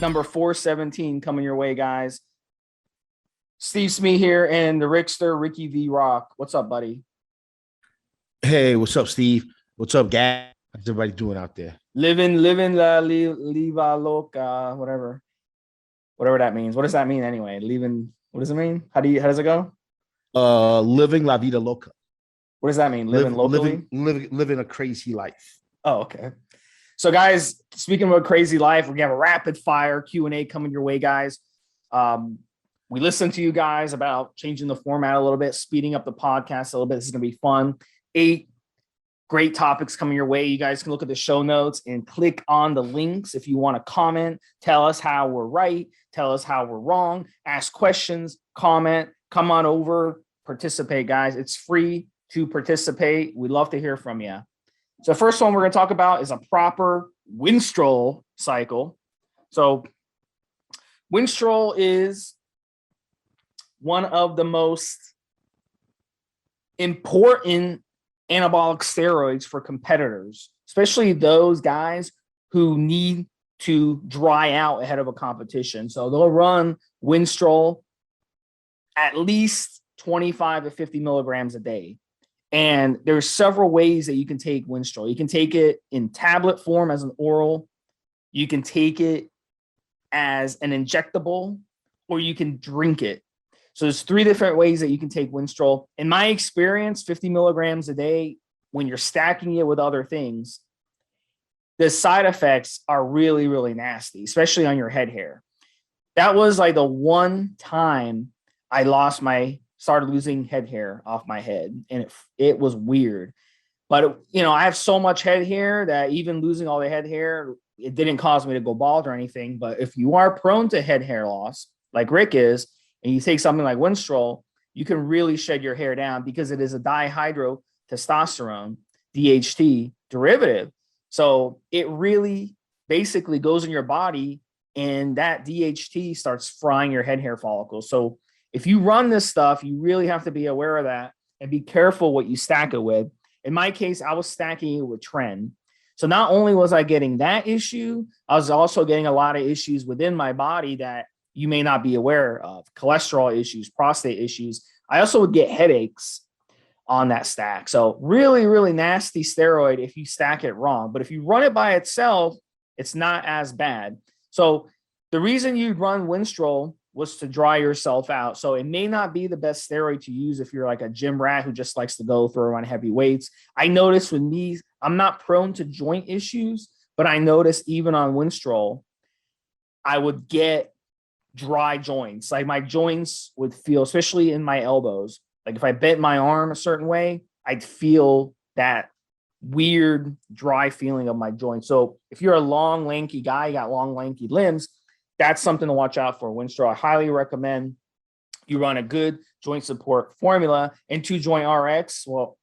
Number 417 coming your way, guys. Stevesmi here and the Rickster, Ricky V Rock. What's up, buddy? Hey, what's up, Steve? What's up, Gab? How's everybody doing out there? Living la liva loca, whatever that means. What does that mean anyway? Leaving. What does it mean? How does it go? Living la vida loca. What does that mean? Living locally? Living a crazy life. Oh, okay. So, guys, speaking of a crazy life, we're gonna have a rapid fire Q&A coming your way, guys. We listened to you guys about changing the format a little bit, speeding up the podcast a little bit. This is gonna be fun. 8 great topics coming your way. You guys can look at the show notes and click on the links if you want to comment, tell us how we're right, tell us how we're wrong, ask questions, comment, come on over, participate, guys. It's free to participate. We'd love to hear from you. So the first one we're going to talk about is a proper Winstrol cycle. So Winstrol is one of the most important anabolic steroids for competitors, especially those guys who need to dry out ahead of a competition. So they'll run Winstrol at least 25 to 50 milligrams a day. And there's several ways that you can take Winstrol. You can take it in tablet form as an oral. You can take it as an injectable, or you can drink it. So there's 3 different ways that you can take Winstrol. In my experience, 50 milligrams a day, when you're stacking it with other things, the side effects are really, really nasty, especially on your head hair. That was like the one time I started losing head hair off my head, and it was weird. But, I have so much head hair that even losing all the head hair, it didn't cause me to go bald or anything. But if you are prone to head hair loss, like Rick is, and you take something like Winstrol, you can really shed your hair down because it is a dihydrotestosterone, DHT derivative. So it really basically goes in your body, and that DHT starts frying your head hair follicles. So if you run this stuff, you really have to be aware of that and be careful what you stack it with. In my case, I was stacking it with Tren. So not only was I getting that issue, I was also getting a lot of issues within my body that you may not be aware of: cholesterol issues, prostate issues. I also would get headaches on that stack. So really, really nasty steroid if you stack it wrong. But if you run it by itself, it's not as bad. So the reason you'd run Winstrol was to dry yourself out. So it may not be the best steroid to use if you're like a gym rat who just likes to go throw on heavy weights. I noticed with me, I'm not prone to joint issues, but I noticed even on Winstrol, I would get dry joints. Like my joints would feel, especially in my elbows, like if I bent my arm a certain way, I'd feel that weird dry feeling of my joints. So if you're a long, lanky guy, you got long, lanky limbs, that's something to watch out for. Winstrol, I highly recommend you run a good joint support formula. N2 Joint RX, one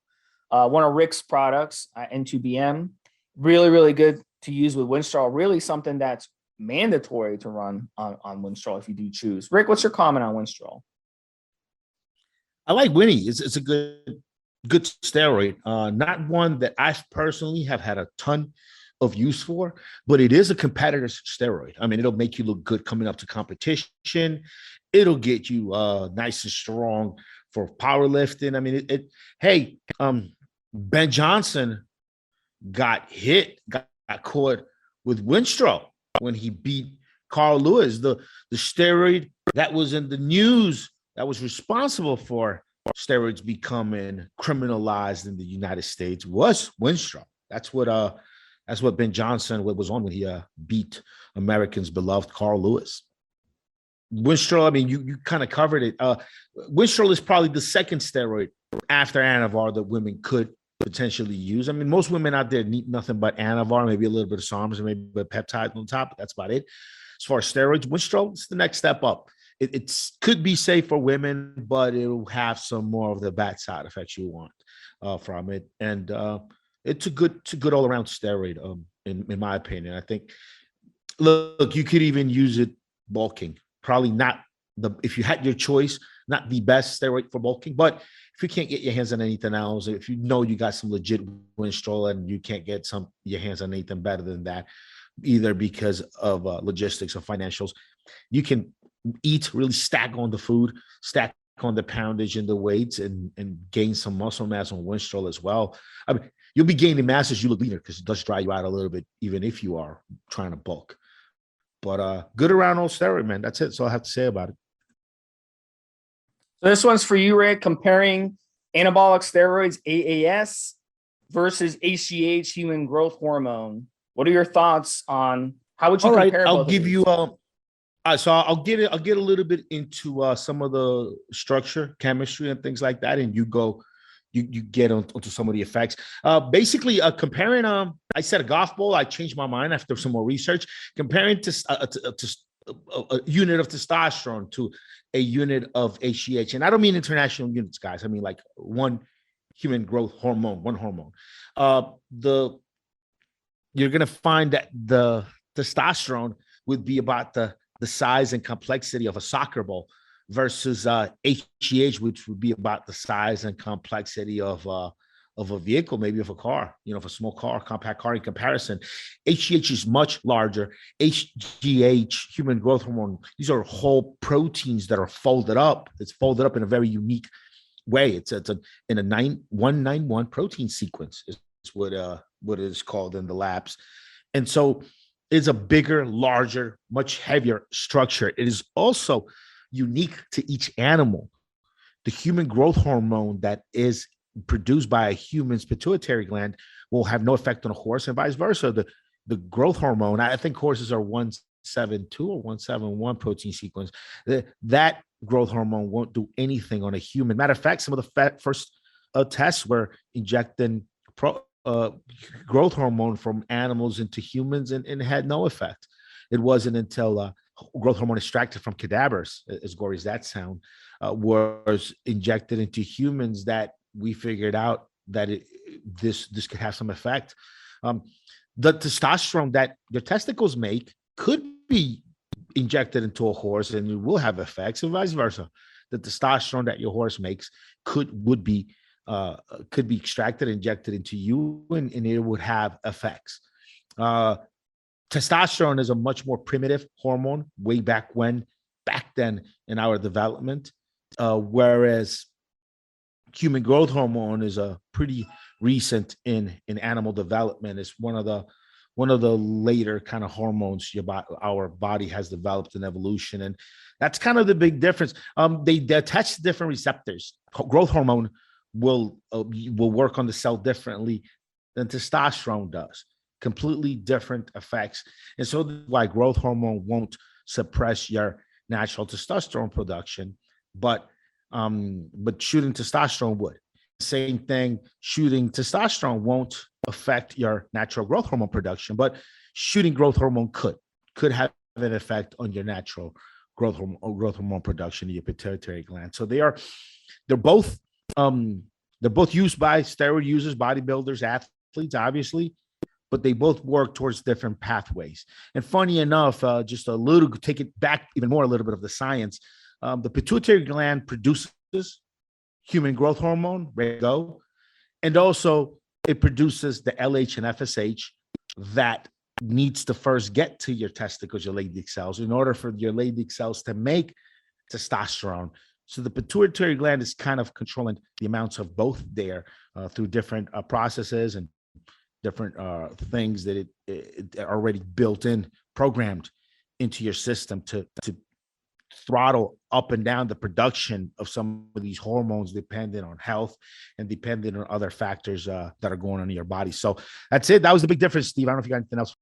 of Rick's products, N2BM, really, really good to use with Winstrol. Really something that's mandatory to run on Winstrol if you do choose. Rick, what's your comment on Winstrol? I like Winnie. It's a good steroid. Not one that I personally have had a ton of use for, but it is a competitor steroid. I mean, it'll make you look good coming up to competition. It'll get you nice and strong for powerlifting. I mean, Ben Johnson got caught with Winstrol when he beat Carl Lewis. The steroid that was in the news that was responsible for steroids becoming criminalized in the United States was Winstrol. That's what Ben Johnson was on when he beat Americans' beloved Carl Lewis. Winstrol, I mean, you kind of covered it. Winstrol is probably the second steroid after Anavar that women could potentially use. I mean, most women out there need nothing but Anavar, maybe a little bit of SARMs, and maybe a peptide on top, but that's about it. As far as steroids, Winstrol is the next step up. It could be safe for women, but it'll have some more of the bad side effects you want from it. And it's a good all around steroid, in my opinion. I think, look, you could even use it bulking. Probably not if you had your choice, not the best steroid for bulking, but if you can't get your hands on anything else, if you know you got some legit Winstrol and you can't get your hands on anything better than that, either because of logistics or financials. You can eat, really stack on the food, stack on the poundage and the weights, and gain some muscle mass on Winstrol as well. I mean, you'll be gaining mass as you look leaner because it does dry you out a little bit, even if you are trying to bulk. But good around old steroid, man. That's it. That's all I have to say about it. So this one's for you, Rick, comparing anabolic steroids, AAS, versus HGH, human growth hormone. What are your thoughts on how would you All right, compare I'll both give of you these? so I'll get a little bit into some of the structure, chemistry, and things like that, and you get onto some of the effects. Basically, comparing. I said a golf ball. I changed my mind after some more research. Comparing to a unit of testosterone to a unit of HGH, and I don't mean international units, guys. I mean like one human growth hormone, one hormone. You're gonna find that the testosterone would be about the size and complexity of a soccer ball versus HGH, which would be about the size and complexity of a vehicle, maybe of a car, of a small car, compact car in comparison. HGH is much larger. HGH, human growth hormone, these are whole proteins that are folded up. It's folded up in a very unique way. It's in a 191 protein sequence is what it is called in the labs. And so it's a bigger, larger, much heavier structure. It is also unique to each animal. The human growth hormone that is produced by a human's pituitary gland will have no effect on a horse, and vice versa. The growth hormone, I think horses are 172 or 171 protein sequence. That growth hormone won't do anything on a human. Matter of fact, some of the first tests were injecting growth hormone from animals into humans, and had no effect. It wasn't until growth hormone extracted from cadavers, as gory as that sound, was injected into humans that we figured out that this could have some effect. The testosterone that your testicles make could be injected into a horse and it will have effects, and vice versa. The testosterone that your horse makes could be extracted, injected into you, and it would have effects. Testosterone is a much more primitive hormone way back then in our development, whereas human growth hormone is a pretty recent in animal development. It's one of the later kind of hormones our body has developed in evolution, and that's kind of the big difference. They attach to different receptors. Growth hormone will work on the cell differently than testosterone does. Completely different effects, and so why growth hormone won't suppress your natural testosterone production, but shooting testosterone would. Same thing, shooting testosterone won't affect your natural growth hormone production, but shooting growth hormone could have an effect on your natural growth hormone production in your pituitary gland. So they're both used by steroid users, bodybuilders, athletes, obviously, but they both work towards different pathways. And funny enough, just take it back even more, a little bit of the science. The pituitary gland produces human growth hormone, ready to go, and also it produces the LH and FSH that needs to first get to your testicles, your Leydig cells, in order for your Leydig cells to make testosterone. So the pituitary gland is kind of controlling the amounts of both there through different processes and different things that it already built in, programmed into your system to throttle up and down the production of some of these hormones, depending on health and depending on other factors that are going on in your body. So that's it. That was the big difference, Steve. I don't know if you got anything else.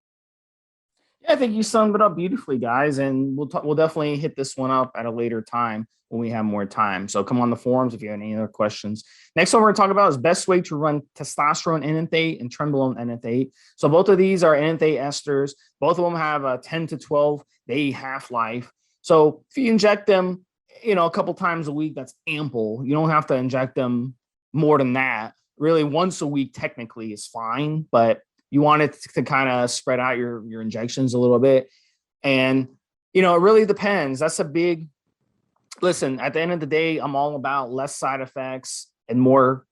Yeah, I think you summed it up beautifully, guys, and we'll definitely hit this one up at a later time when we have more time. So come on the forums if you have any other questions. Next one we're going to talk about is best way to run testosterone enanthate and trenbolone enanthate. So both of these are enanthate esters. Both of them have a 10 to 12 day half-life. So if you inject them, a couple times a week, that's ample. You don't have to inject them more than that. Really, once a week technically is fine, but you want it to kind of spread out your injections a little bit. And, it really depends. That's a big, listen, at the end of the day, I'm all about less side effects and more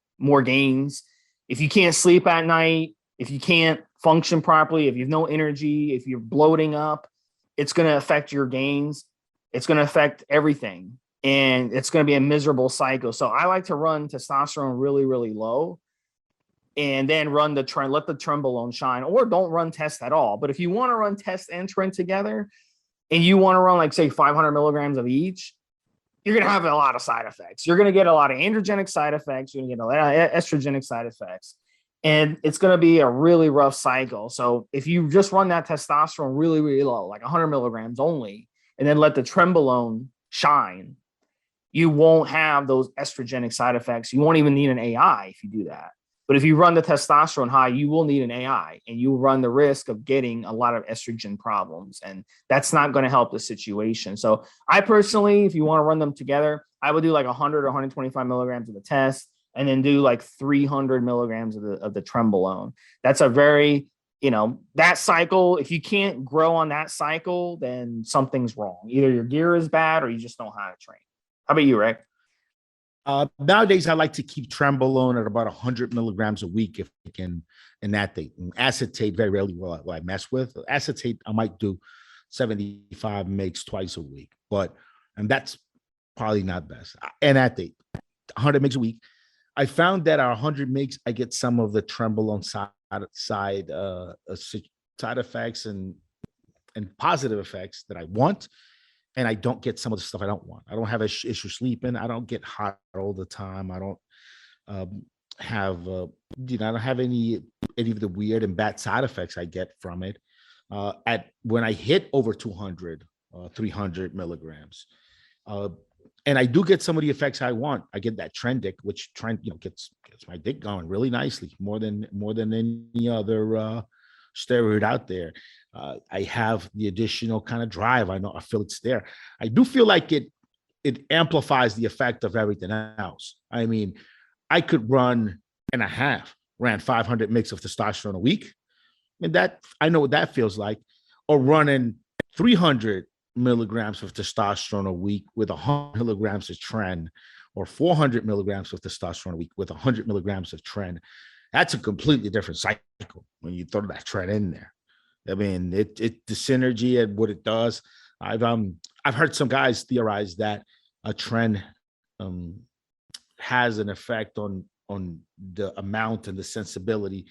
gains. If you can't sleep at night, if you can't function properly, if you have no energy, if you're bloating up, it's going to affect your gains. It's going to affect everything. And it's going to be a miserable cycle. So I like to run testosterone really, really low and then run the trend, let the trenbolone shine, or don't run test at all. But if you want to run test and trend together and you want to run like say 500 milligrams of each, you're going to have a lot of side effects. You're going to get a lot of androgenic side effects. You're going to get a lot of estrogenic side effects. And it's going to be a really rough cycle. So if you just run that testosterone really, really low, like 100 milligrams only, and then let the trenbolone shine, you won't have those estrogenic side effects. You won't even need an AI if you do that. But if you run the testosterone high, you will need an AI, and you run the risk of getting a lot of estrogen problems. And that's not going to help the situation. So I personally, if you want to run them together, I would do like 100 or 125 milligrams of the test, and then do like 300 milligrams of the trenbolone. That's a very, that cycle, if you can't grow on that cycle, then something's wrong. Either your gear is bad or you just know how to train. How about you, Rick? Nowadays, I like to keep trenbolone at about 100 milligrams a week if I can, and acetate very rarely will I mess with. Acetate, I might do 75 mgs twice a week, and that's probably not best. And 100 mgs a week. I found that our 100 mgs, I get some of the trenbolone side effects and positive effects that I want. And I don't get some of the stuff I don't want. I don't have an issue sleeping. I don't get hot all the time. I don't have, I don't have any of the weird and bad side effects I get from it. When I hit over 200, 300 milligrams, and I do get some of the effects I want. I get that Tren dick, which gets my dick going really nicely, more than any other steroid out there. I have the additional kind of drive. I feel it's there. I do feel like it amplifies the effect of everything else. I mean, I could ran 500 mg of testosterone a week, and that I know what that feels like, or running 300 milligrams of testosterone a week with 100 milligrams of Tren, or 400 milligrams of testosterone a week with 100 milligrams of Tren. That's a completely different cycle when you throw that Tren in there. I mean, the synergy and what it does. I've heard some guys theorize that a Tren has an effect on the amount and the sensibility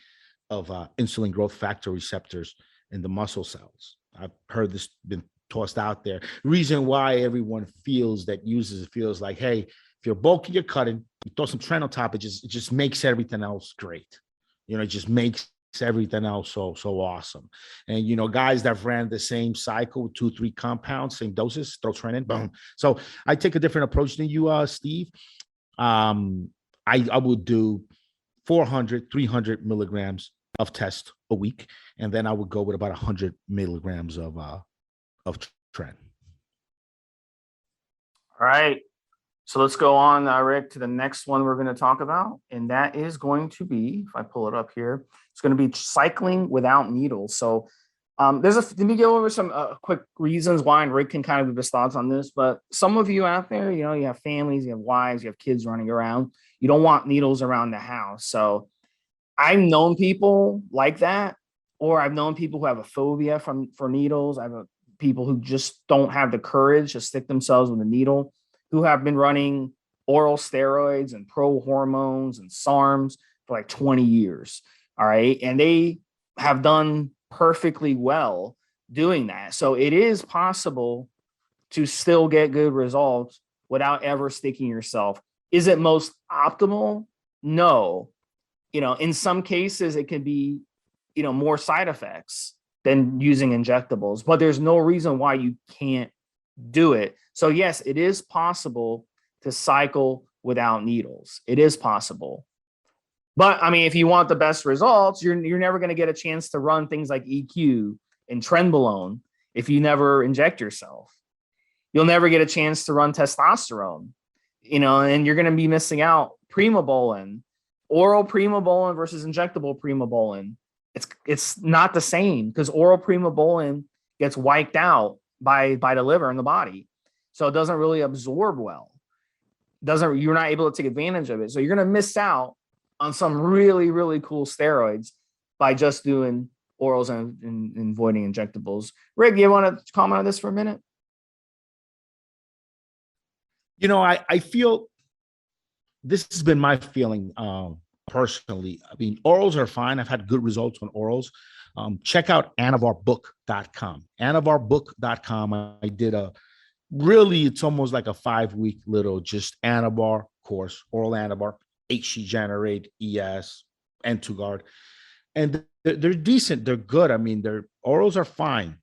of insulin growth factor receptors in the muscle cells. I've heard this been tossed out there. Reason why everyone feels like, hey, if you're bulky, you're cutting, you throw some Tren on top, it just makes everything else great. It just makes everything else so awesome. And guys that ran the same cycle with 2-3 compounds, same doses, throw Tren in, boom. So I take a different approach than you, Steve. I would do 400, 300 milligrams of test a week, and then I would go with about 100 milligrams of Tren. All right. So let's go on, Rick, to the next one we're going to talk about. And that is going to be, if I pull it up here, it's going to be cycling without needles. So let me go over some quick reasons why, and Rick can kind of give his thoughts on this. But some of you out there, you have families, you have wives, you have kids running around. You don't want needles around the house. So I've known people like that, or I've known people who have a phobia for needles. I have people who just don't have the courage to stick themselves with a needle, who have been running oral steroids and pro hormones and SARMs for like 20 years. All right. And they have done perfectly well doing that. So it is possible to still get good results without ever sticking yourself. Is it most optimal? No. In some cases, it could be, more side effects than using injectables, but there's no reason why you can't do it. So yes, it is possible to cycle without needles. It is possible. But I mean, if you want the best results, you're never going to get a chance to run things like EQ and trenbolone if you never inject yourself. You'll never get a chance to run testosterone, and you're going to be missing out. Primobolan, oral primobolan versus injectable primobolan. It's not the same, because oral primobolan gets wiped out by the liver and the body. So it doesn't really absorb well. You're not able to take advantage of it. So you're going to miss out on some really, really cool steroids by just doing orals and avoiding injectables. Rick, you want to comment on this for a minute? You know, I feel this has been my feeling personally. I mean, orals are fine. I've had good results on orals. Check out anavarbook.com. Anavarbook.com. I did it's almost like a 5-week little just Anavar course, oral Anavar, HC Generate, ES, N2Guard. And they're decent. They're good. I mean, their orals are fine.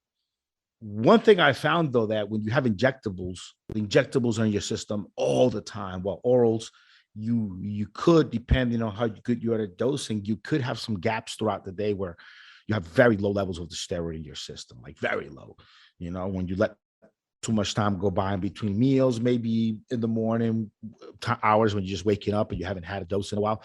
One thing I found, though, that when you have injectables, the injectables are in your system all the time, while orals, you could, depending on how good you are at dosing, you could have some gaps throughout the day where you have very low levels of the steroid in your system, like very low. You know, when you let too much time go by in between meals, maybe in the morning hours when you're just waking up and you haven't had a dose in a while.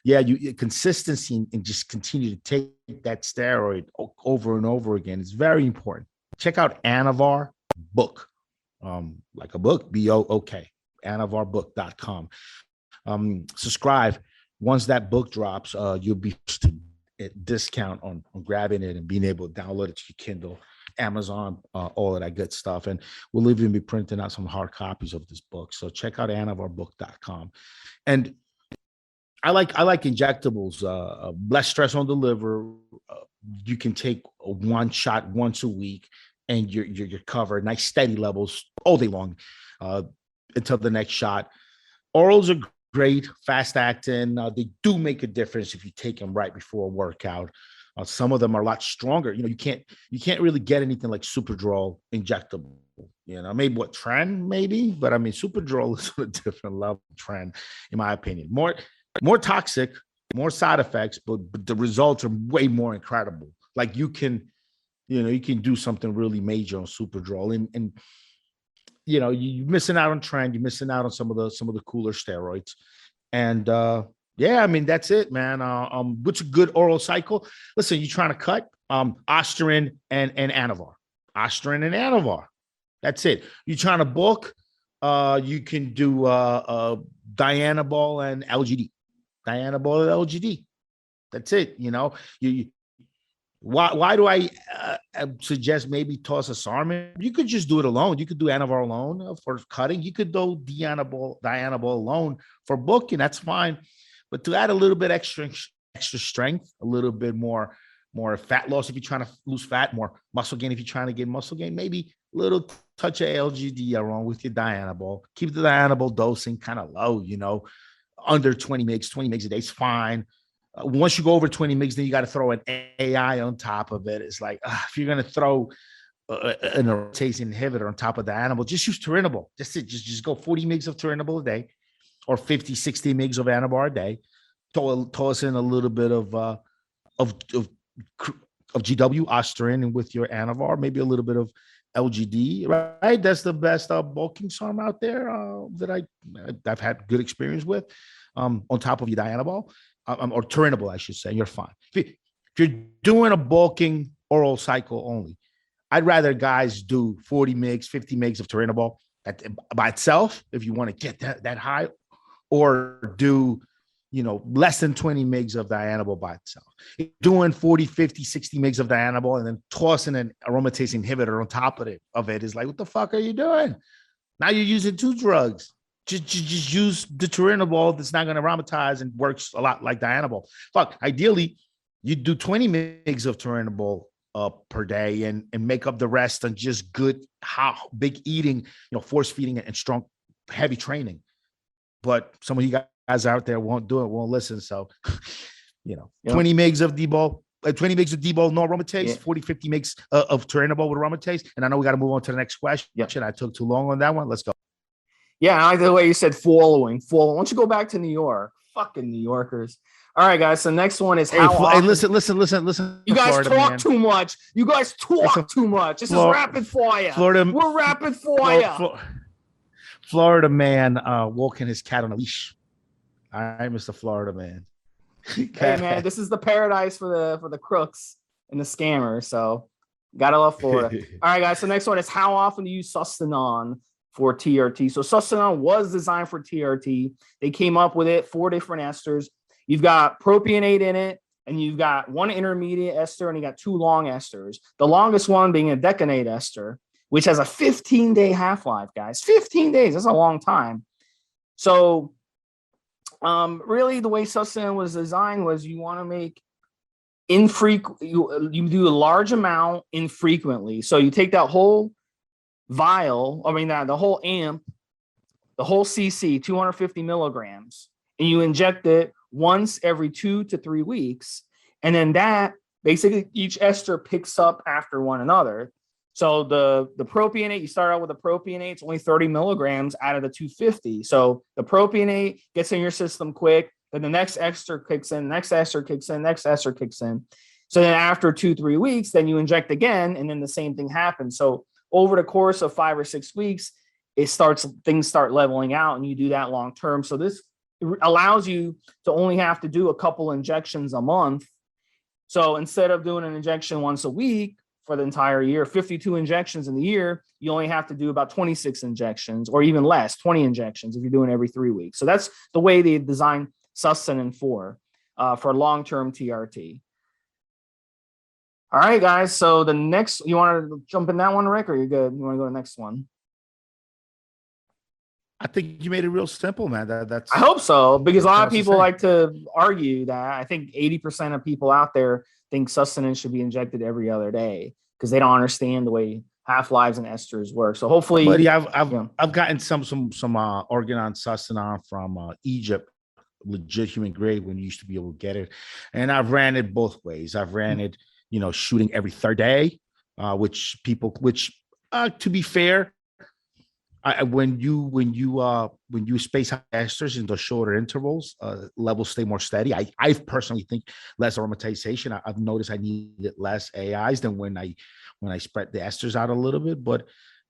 Yeah, consistency and just continue to take that steroid over and over again is very important. Check out Anavar Book, like a book, B-O-O-K, anavarbook.com. Subscribe. Once that book drops, you'll be at discount on grabbing it and being able to download it to your Kindle, Amazon, all of that good stuff. And we'll even be printing out some hard copies of this book. So check out anavarbook.com. And I like injectables, less stress on the liver. You can take one shot once a week and you're covered. Nice steady levels all day long until the next shot. Orals are great, fast acting. They do make a difference if you take them right before a workout. Some of them are a lot stronger. You know, you can't really get anything like Superdrol injectable. You know, maybe Tren, maybe, but I mean, Superdrol is on a different level. Tren, in my opinion, more toxic, more side effects, but the results are way more incredible. Like you can do something really major on Superdrol, and you know, you're missing out on Tren, you're missing out on some of the cooler steroids. And yeah, I mean, that's it, man. What's a good oral cycle? Listen, you're trying to cut Osterin and Anavar. Osterin and Anavar. That's it. You're trying to bulk, you can do Dianabol and LGD. Dianabol and LGD. That's it. You know, why do I suggest maybe toss a sarm? You could just do it alone. You could do Anavar alone for cutting. You could do Dianabol alone for bulking. That's fine. But to add a little bit extra strength, a little bit more fat loss if you're trying to lose fat, more muscle gain if you're trying to get muscle gain, maybe a little touch of LGD along with your Dianabol. Keep the Dianabol dosing kind of low, you know, under 20 mgs a day is fine. Once you go over 20 mgs, then you got to throw an AI on top of it. It's like, if you're going to throw an aromatase inhibitor on top of the Dianabol, just use Turinabol. Just go 40 mgs of Turinabol a day, or 50, 60 mgs of Anavar a day. Toss in a little bit of GW, Osterin, and with your Anavar, maybe a little bit of LGD, right? That's the best bulking sarm out there that I've had good experience with. On top of your Dianabol, or Turinabol, I should say, you're fine. If you're doing a bulking oral cycle only, I'd rather guys do 40 mgs, 50 mgs of Turinabol by itself if you want to get that high, or do, you know, less than 20 mgs of Dianabol by itself. Doing 40, 50, 60 mgs of Dianabol and then tossing an aromatase inhibitor on top of it is like, what the fuck are you doing? Now you're using two drugs. Just use the Turinabol that's not going to aromatize and works a lot like Dianabol. Fuck, ideally, you do 20 mgs of Turinabol per day and make up the rest on just good, big eating, you know, force feeding and strong, heavy training. But some of you guys out there won't do it, won't listen. So, you know, 20 mgs of D-ball, 20 mgs of D-ball, no aromatase, 40, 50 mgs of Turinabol with aromatase. And I know we got to move on to the next question. I took too long on that one. Let's go. Yeah, I like the way you said following. Why don't you go back to New York? Fucking New Yorkers. All right, guys. So next one is listen. You guys Florida, talk too much. You guys talk too much. This is rapid fire. We're rapid fire. Florida man walking his cat on a leash. All right, Mr. Florida man. Hey man, this is the paradise for the crooks and the scammers. So gotta love Florida. All right, guys. So next one is how often do you use Sustanon for TRT? So Sustanon was designed for TRT. They came up with it, 4 different esters. You've got propionate in it, and you've got one intermediate ester and you got two long esters. The longest one being a decanate ester, which has a 15-day half-life, guys. 15 days, that's a long time. So really the way Sustanon was designed was you want to make infrequent, you do a large amount infrequently. So you take that whole vial, the whole amp, the whole cc, 250 milligrams, and you inject it once every 2 to 3 weeks. And then that basically each ester picks up after one another. So the propionate, you start out with a propionate, it's only 30 milligrams out of the 250. So the propionate gets in your system quick, then the next ester kicks in, next ester kicks in, next ester kicks in. So then after 2-3 weeks, then you inject again, and then the same thing happens. So over the course of 5 or 6 weeks, things start leveling out, and you do that long term. So this allows you to only have to do a couple injections a month. So instead of doing an injection once a week for the entire year, 52 injections in the year, you only have to do about 26 injections, or even less, 20 injections if you're doing every 3 weeks. So that's the way they designed Sustanon for long-term TRT. All right, guys. So the next, you want to jump in that one, Rick, or you're good? You want to go to the next one? I think you made it real simple, man. That's. I hope so, because a lot of people like to argue that. I think 80% of people out there think Sustanon should be injected every other day because they don't understand the way half-lives and esters work. So hopefully, but yeah, I've gotten some Organon Sustanon from Egypt, legit human grade, when you used to be able to get it, and I've ran it both ways. I've ran it, shooting every third day, which to be fair, when you space out esters in the shorter intervals, levels stay more steady. I personally think less aromatization. I've noticed I needed less AIs than when I spread the esters out a little bit. But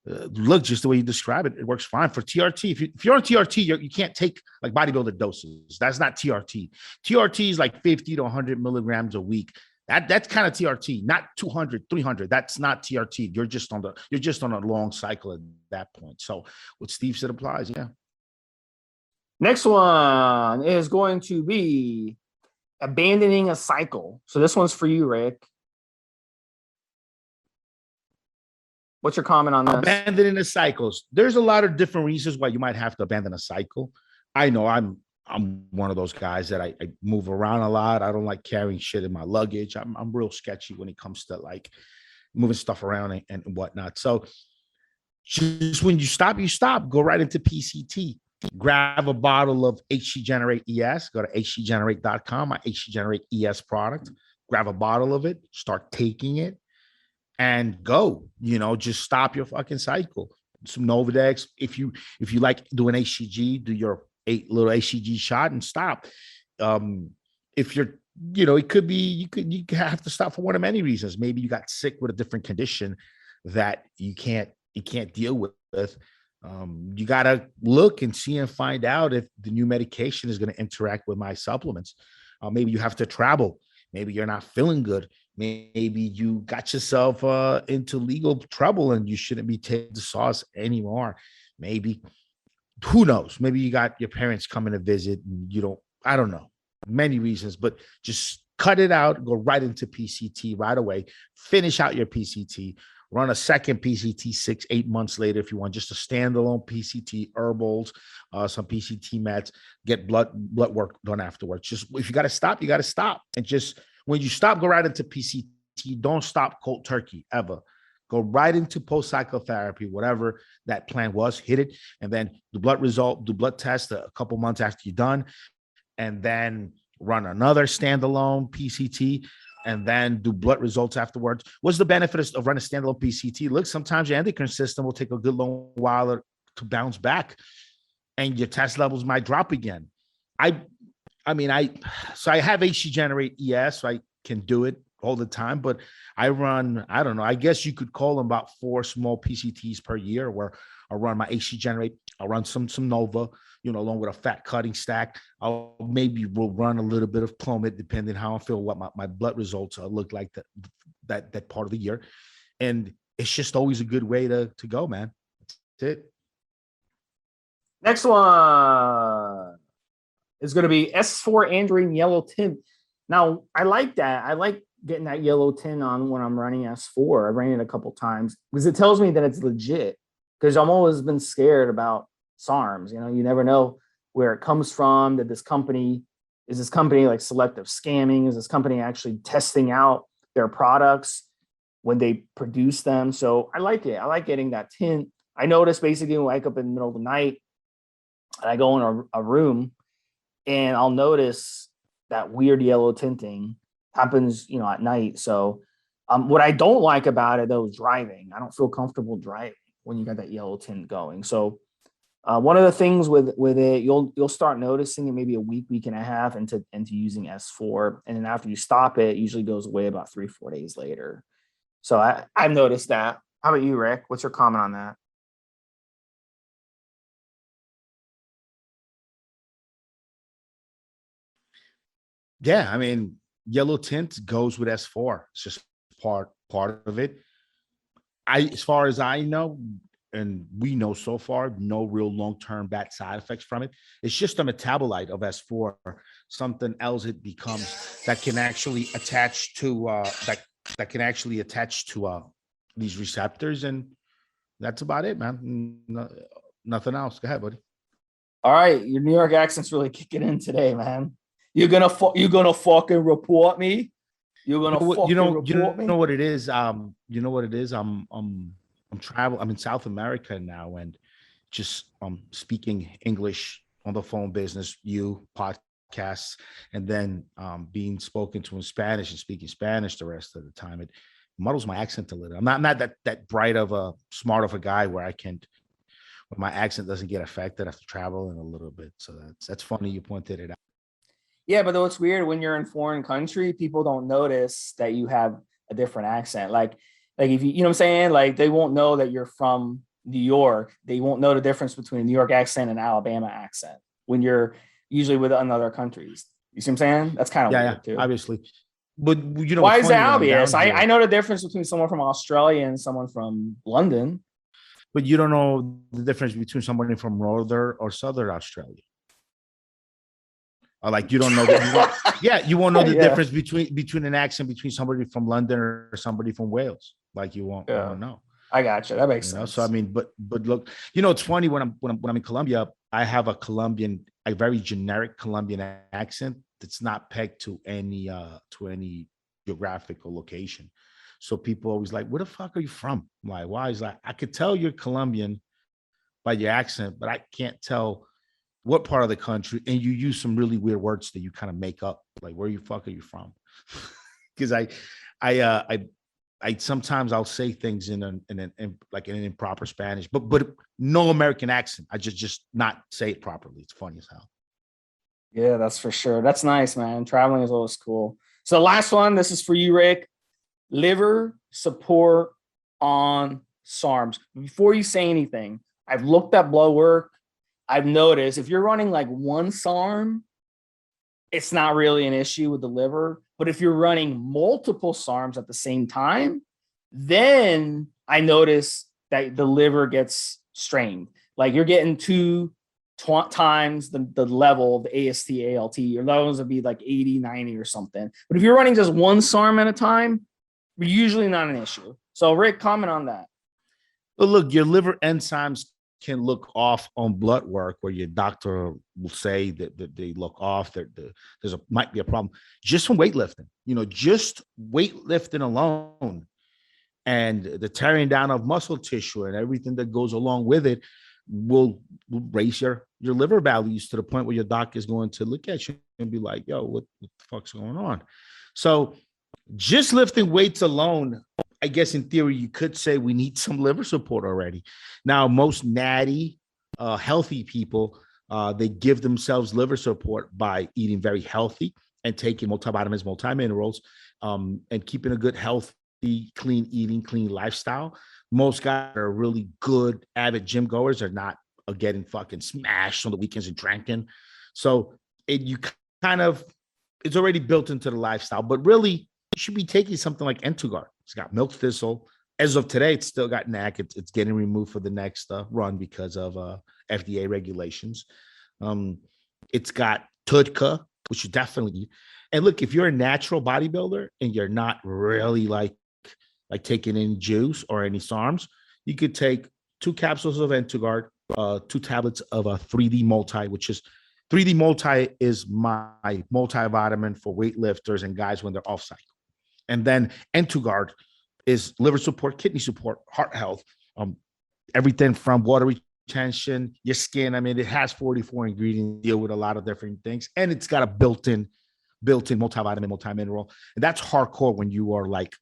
look, just the way you describe it, it works fine for TRT. If you're on TRT, you can't take like bodybuilder doses. That's not TRT. TRT is like 50 to 100 milligrams a week. That's kind of TRT, not 200, 300. That's not TRT. You're just on a long cycle at that point. So what Steve said applies. Yeah. Next one is going to be abandoning a cycle. So this one's for you, Rick. What's your comment on this? Abandoning the cycles. There's a lot of different reasons why you might have to abandon a cycle. I know I'm one of those guys that I move around a lot. I don't like carrying shit in my luggage. I'm real sketchy when it comes to like moving stuff around and whatnot. So just when you stop, go right into PCT. Grab a bottle of HC Generate ES, go to hcgenerate.com, my HC Generate ES product, grab a bottle of it, start taking it, and go, just stop your fucking cycle. Some Novadex. If you like doing HCG, do your 8 little HCG shot and stop. If you're, it could be, you have to stop for one of many reasons. Maybe you got sick with a different condition that you can't deal with. You got to look and see and find out if the new medication is going to interact with my supplements. Maybe you have to travel. Maybe you're not feeling good. Maybe you got yourself into legal trouble and you shouldn't be taking the sauce anymore. Maybe, who knows? Maybe you got your parents coming to visit and I don't know, many reasons, but just cut it out, go right into PCT right away, finish out your PCT, run a second PCT 6-8 months later if you want, just a standalone PCT, herbals, some PCT meds, get blood work done afterwards. Just if you got to stop, you got to stop. And just when you stop, go right into PCT. Don't stop cold turkey ever. Go right into post-cycle therapy, whatever that plan was, hit it, and then do blood test a couple months after you're done, and then run another standalone PCT, and then do blood results afterwards. What's the benefit of running a standalone PCT? Look, sometimes your endocrine system will take a good long while to bounce back, and your test levels might drop again. I have HC Generate ES, so I can do it all the time, but I run, I don't know, I guess you could call them about 4 small PCTs per year, where I run my HC Generate, I'll run some Nova, along with a fat cutting stack. I'll maybe will run a little bit of Clomid, depending how I feel, what my blood results look like that part of the year. And it's just always a good way to go, man. That's it. Next one is going to be S4 Androgen Yellow Tint. Now, I like that. I like getting that yellow tint on when I'm running S4. I've ran it a couple times because it tells me that it's legit. Because I'm always been scared about SARMs. You never know where it comes from. That this company like selective scamming? Is this company actually testing out their products when they produce them? So I like it. I like getting that tint. I notice basically when I wake up in the middle of the night and I go in a room and I'll notice that weird yellow tinting happens, at night. So what I don't like about it though is driving. I don't feel comfortable driving when you got that yellow tint going. So one of the things with it, you'll start noticing it maybe a week and a half into using S4, and then after you stop it, it usually goes away about 3-4 days later. So I've noticed that. How about you, Rick? What's your comment on that? Yeah, I mean, yellow tint goes with S4. It's just part of it. As far as I know, and we know so far, no real long-term bad side effects from it. It's just a metabolite of S4, something else it becomes that can actually attach to these receptors, and that's about it, man. Nothing else. Go ahead, buddy. All right, your New York accent's really kicking in today, man. You're gonna fucking report me. You're gonna fucking report me. Know what it is. You know what it is. I'm travel. I'm in South America now, and just speaking English on the phone business, podcasts, and then being spoken to in Spanish and speaking Spanish the rest of the time. It muddles my accent a little. I'm not that bright of a smart of a guy where my accent doesn't get affected after traveling a little bit. So that's funny you pointed it out. Yeah, but though it's weird when you're in foreign country, people don't notice that you have a different accent. Like if you know what I'm saying? Like they won't know that you're from New York. They won't know the difference between a New York accent and Alabama accent when you're usually with other countries. You see what I'm saying? That's kind of weird too. Obviously. But why is that obvious? I know the difference between someone from Australia and someone from London. But you don't know the difference between somebody from northern or southern Australia. Or like you don't know that. You won't know the difference between an accent between somebody from London or somebody from Wales. Like you won't know. I got you. That makes sense. So I mean, but look, it's funny when I'm in Colombia, I have a very generic Colombian accent that's not pegged to any geographical location. So people always like, where the fuck are you from? I'm like, why? He's like, I could tell you're Colombian by your accent, but I can't tell what part of the country. And you use some really weird words that you kind of make up. Like, where you fuck are you from? Because I sometimes I'll say things in an improper Spanish, but no American accent. I just not say it properly. It's funny as hell. Yeah, that's for sure. That's nice, man. Traveling is always cool. So the last one, this is for you, Rick. Liver support on SARMs. Before you say anything, I've looked at blood work. I've noticed if you're running like one SARM, it's not really an issue with the liver. But if you're running multiple SARMs at the same time, then I notice that the liver gets strained. Like you're getting two times the level of the AST, ALT. Your levels would be like 80, 90 or something. But if you're running just one SARM at a time, usually not an issue. So Rick, comment on that. But look, your liver enzymes can look off on blood work where your doctor will say that they look off. Might be a problem just from weightlifting. Just weightlifting alone and the tearing down of muscle tissue and everything that goes along with it will raise your liver values to the point where your doc is going to look at you and be like, yo, what the fuck's going on? So just lifting weights alone, I guess in theory, you could say we need some liver support already. Now, most natty, healthy people, they give themselves liver support by eating very healthy and taking multivitamins, multiminerals, and keeping a good, healthy, clean eating, clean lifestyle. Most guys are really good, avid gym goers are not getting fucking smashed on the weekends and drinking. So it's already built into the lifestyle, but really, you should be taking something like Entugar. It's got milk thistle. As of today, it's still got NAC. It's getting removed for the next run because of FDA regulations. It's got Tudka, which you definitely eat. And look, if you're a natural bodybuilder and you're not really like taking in juice or any SARMs, you could take 2 capsules of Entugard, 2 tablets of a 3D multi, which is 3D multi is my multivitamin for weightlifters and guys when they're off cycle. And then Entugard is liver support, kidney support, heart health, everything from water retention, your skin. I mean, it has 44 ingredients, deal with a lot of different things, and it's got a built-in multivitamin, multimineral. And that's hardcore when you are like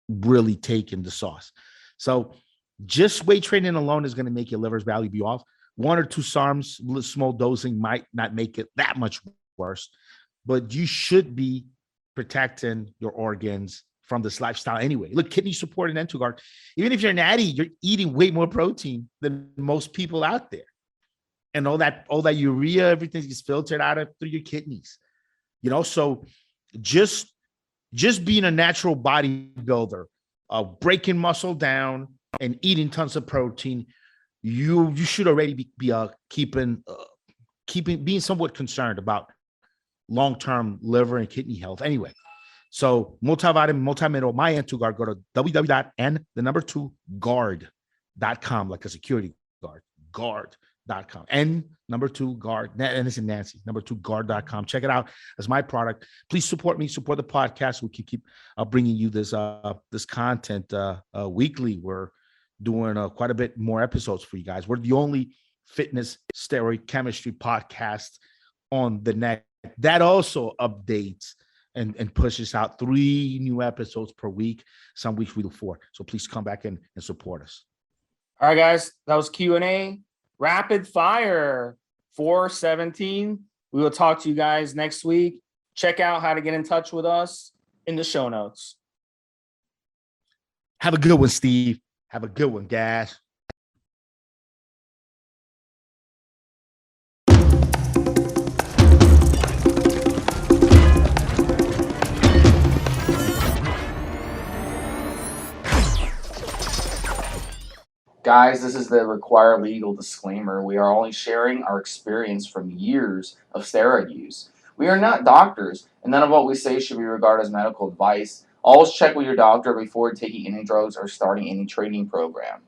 really taking the sauce. So just weight training alone is going to make your liver's value be off. 1 or 2 SARMs, small dosing might not make it that much worse, but you should be protecting your organs from this lifestyle anyway. Look, kidney support and Entugard, even if you're natty, you're eating way more protein than most people out there. And all that urea, everything is filtered out through your kidneys. So just being a natural bodybuilder, breaking muscle down and eating tons of protein, you should already be being somewhat concerned about long-term liver and kidney health anyway. So multivitamin, multimineral, my Entugard, go to www.n2guard.com, like a security guard.com. N2guard, and it's in Nancy, 2guard.com. Check it out as my product. Please support me, support the podcast. We can keep bringing you this content weekly. We're doing quite a bit more episodes for you guys. We're the only fitness steroid chemistry podcast on the net that also updates and pushes out 3 new episodes per week. Some weeks we do 4. So please come back and support us. All right, guys, that was Q&A. Rapid fire 417. We will talk to you guys next week. Check out how to get in touch with us in the show notes. Have a good one, Steve. Have a good one, guys. Guys, this is the required legal disclaimer. We are only sharing our experience from years of steroid use. We are not doctors, and none of what we say should be regarded as medical advice. Always check with your doctor before taking any drugs or starting any training program.